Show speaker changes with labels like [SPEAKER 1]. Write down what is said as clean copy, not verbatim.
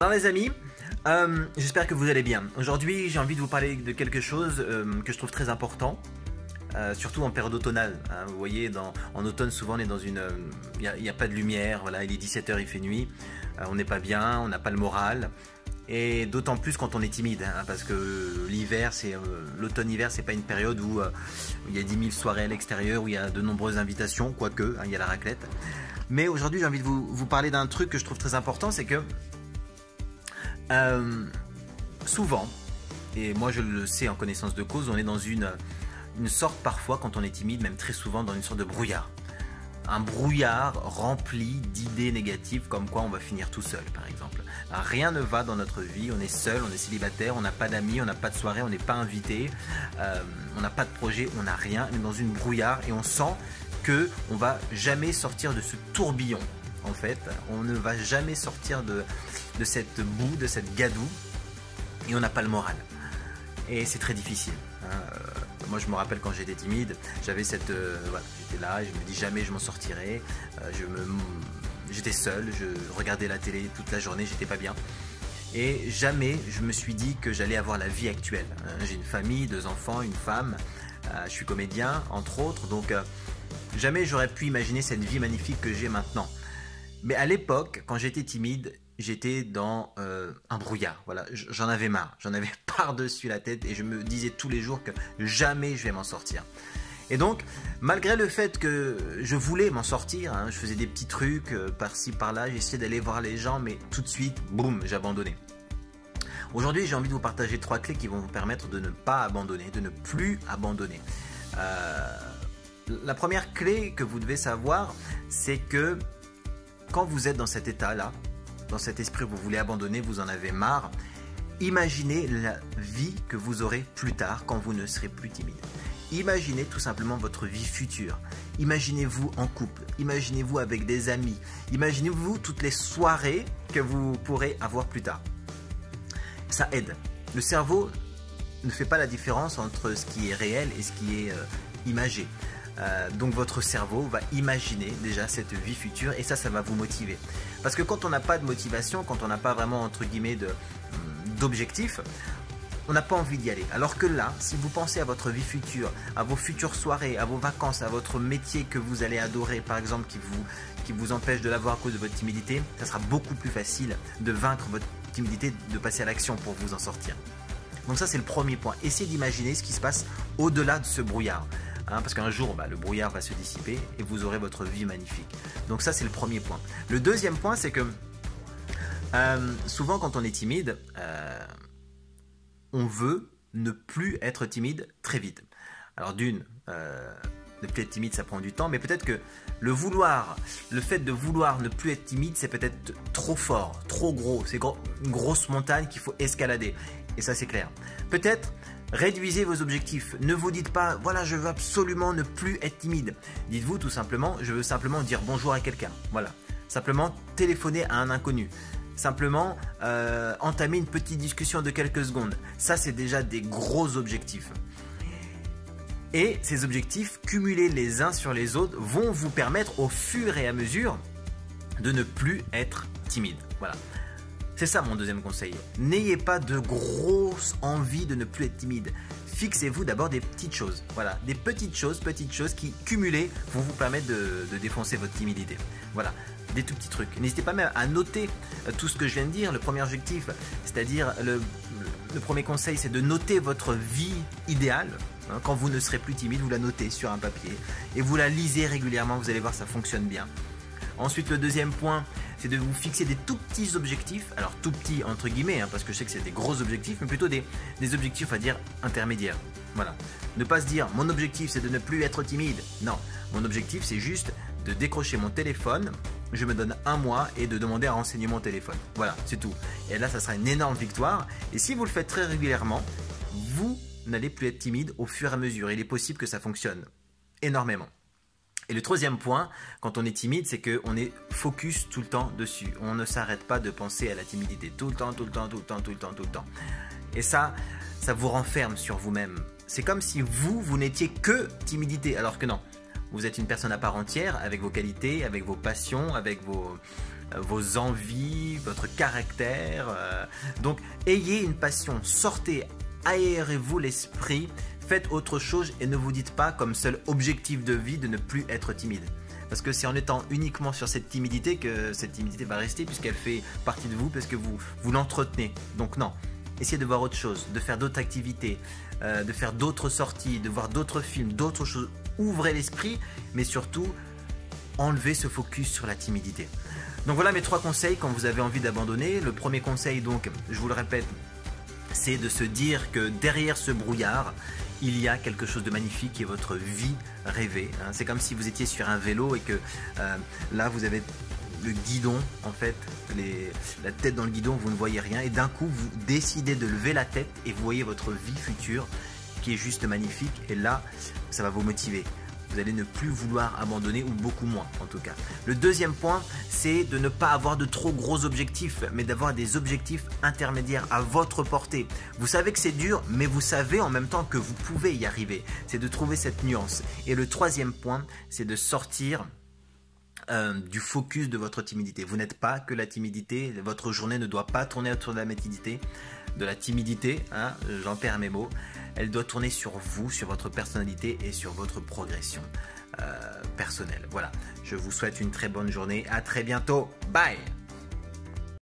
[SPEAKER 1] Alors les amis, j'espère que vous allez bien. Aujourd'hui j'ai envie de vous parler de quelque chose que je trouve très important, surtout en période automnale. Hein. Vous voyez, en automne souvent on est dans une... Il n'y a pas de lumière, voilà, il est 17 h, il fait nuit, on n'est pas bien, on n'a pas le moral. Et d'autant plus quand on est timide, hein, parce que l'hiver, l'automne-hiver, c'est pas une période où il y a 10 000 soirées à l'extérieur, où il y a de nombreuses invitations, quoique, hein, il y a la raclette. Mais aujourd'hui j'ai envie de vous parler d'un truc que je trouve très important, c'est que souvent, et moi je le sais en connaissance de cause, on est dans une sorte parfois, quand on est timide, même très souvent, dans une sorte de brouillard. Un brouillard rempli d'idées négatives, comme quoi on va finir tout seul, par exemple. Rien ne va dans notre vie, on est seul, on est célibataire, on n'a pas d'amis, on n'a pas de soirée, on n'est pas invité, on n'a pas de projet, on n'a rien, on est dans une brouillard et on sent qu'on ne va jamais sortir de ce tourbillon. En fait, on ne va jamais sortir de cette boue, de cette gadoue, et on n'a pas le moral. Et c'est très difficile. Hein. Moi, je me rappelle quand j'étais timide, j'avais cette... voilà, j'étais là, et je me dis jamais je m'en sortirai. J'étais seul, je regardais la télé toute la journée, j'étais pas bien. Et jamais je me suis dit que j'allais avoir la vie actuelle. J'ai une famille, 2 enfants, une femme, je suis comédien, entre autres, donc jamais j'aurais pu imaginer cette vie magnifique que j'ai maintenant. Mais à l'époque, quand j'étais timide, j'étais dans un brouillard. Voilà, j'en avais marre, j'en avais par-dessus la tête et je me disais tous les jours que jamais je vais m'en sortir. Et donc, malgré le fait que je voulais m'en sortir, hein, je faisais des petits trucs par-ci par-là, j'essayais d'aller voir les gens, mais tout de suite, boum, j'abandonnais. Aujourd'hui, j'ai envie de vous partager 3 clés qui vont vous permettre de ne pas abandonner, de ne plus abandonner. La première clé que vous devez savoir, c'est que quand vous êtes dans cet état-là, dans cet esprit où vous voulez abandonner, vous en avez marre, imaginez la vie que vous aurez plus tard quand vous ne serez plus timide. Imaginez tout simplement votre vie future. Imaginez-vous en couple, imaginez-vous avec des amis, imaginez-vous toutes les soirées que vous pourrez avoir plus tard. Ça aide. Le cerveau ne fait pas la différence entre ce qui est réel et ce qui est imagé. Donc votre cerveau va imaginer déjà cette vie future et ça va vous motiver. Parce que quand on n'a pas de motivation, quand on n'a pas vraiment entre guillemets d'objectif, on n'a pas envie d'y aller. Alors que là, si vous pensez à votre vie future, à vos futures soirées, à vos vacances, à votre métier que vous allez adorer, par exemple, qui vous empêche de l'avoir à cause de votre timidité, ça sera beaucoup plus facile de vaincre votre timidité, de passer à l'action pour vous en sortir. Donc ça, c'est le premier point. Essayez d'imaginer ce qui se passe au-delà de ce brouillard. Hein, parce qu'un jour, le brouillard va se dissiper et vous aurez votre vie magnifique. Donc ça, c'est le premier point. Le deuxième point, c'est que souvent, quand on est timide, on veut ne plus être timide très vite. Alors d'une, ne plus être timide, ça prend du temps, mais peut-être que le fait de vouloir ne plus être timide, c'est peut-être trop fort, trop gros. C'est une grosse montagne qu'il faut escalader. Et ça, c'est clair. Peut-être réduisez vos objectifs. Ne vous dites pas, voilà, je veux absolument ne plus être timide. Dites-vous tout simplement, je veux simplement dire bonjour à quelqu'un. Voilà. Simplement téléphoner à un inconnu. Simplement entamer une petite discussion de quelques secondes. Ça, c'est déjà des gros objectifs. Et ces objectifs, cumulés les uns sur les autres, vont vous permettre au fur et à mesure de ne plus être timide. Voilà. C'est ça mon deuxième conseil. N'ayez pas de grosses envies de ne plus être timide. Fixez-vous d'abord des petites choses. Voilà, des petites choses qui, cumulées, vont vous permettre de défoncer votre timidité. Voilà, des tout petits trucs. N'hésitez pas même à noter tout ce que je viens de dire. Le premier objectif, c'est-à-dire le premier conseil, c'est de noter votre vie idéale. Quand vous ne serez plus timide, vous la notez sur un papier et vous la lisez régulièrement. Vous allez voir, ça fonctionne bien. Ensuite, le deuxième point, c'est de vous fixer des tout petits objectifs. Alors, tout petits entre guillemets, hein, parce que je sais que c'est des gros objectifs, mais plutôt des objectifs à dire intermédiaires. Voilà. Ne pas se dire, mon objectif, c'est de ne plus être timide. Non, mon objectif, c'est juste de décrocher mon téléphone, je me donne 1 mois et de demander à renseigner mon téléphone. Voilà, c'est tout. Et là, ça sera une énorme victoire. Et si vous le faites très régulièrement, vous n'allez plus être timide au fur et à mesure. Il est possible que ça fonctionne énormément. Et le troisième point, quand on est timide, c'est qu'on est focus tout le temps dessus. On ne s'arrête pas de penser à la timidité tout le temps. Et ça vous renferme sur vous-même. C'est comme si vous n'étiez que timidité, alors que non. Vous êtes une personne à part entière, avec vos qualités, avec vos passions, avec vos envies, votre caractère. Donc ayez une passion, sortez, aérez-vous l'esprit, faites autre chose et ne vous dites pas comme seul objectif de vie de ne plus être timide. Parce que c'est en étant uniquement sur cette timidité que cette timidité va rester, puisqu'elle fait partie de vous, parce que vous l'entretenez. Donc non, essayez de voir autre chose, de faire d'autres activités, de faire d'autres sorties, de voir d'autres films, d'autres choses. Ouvrez l'esprit, mais surtout, enlevez ce focus sur la timidité. Donc voilà mes 3 conseils quand vous avez envie d'abandonner. Le premier conseil, donc, je vous le répète, c'est de se dire que derrière ce brouillard, il y a quelque chose de magnifique qui est votre vie rêvée. C'est comme si vous étiez sur un vélo et que là vous avez le guidon, en fait, la tête dans le guidon, vous ne voyez rien et d'un coup vous décidez de lever la tête et vous voyez votre vie future qui est juste magnifique et là ça va vous motiver. Vous allez ne plus vouloir abandonner ou beaucoup moins en tout cas. Le deuxième point, c'est de ne pas avoir de trop gros objectifs, mais d'avoir des objectifs intermédiaires à votre portée. Vous savez que c'est dur, mais vous savez en même temps que vous pouvez y arriver. C'est de trouver cette nuance. Et le troisième point, c'est de sortir du focus de votre timidité. Vous n'êtes pas que la timidité, votre journée ne doit pas tourner autour de la timidité, hein, j'en perds mes mots. Elle doit tourner sur vous, sur votre personnalité et sur votre progression personnelle. Voilà, je vous souhaite une très bonne journée, à très bientôt, bye.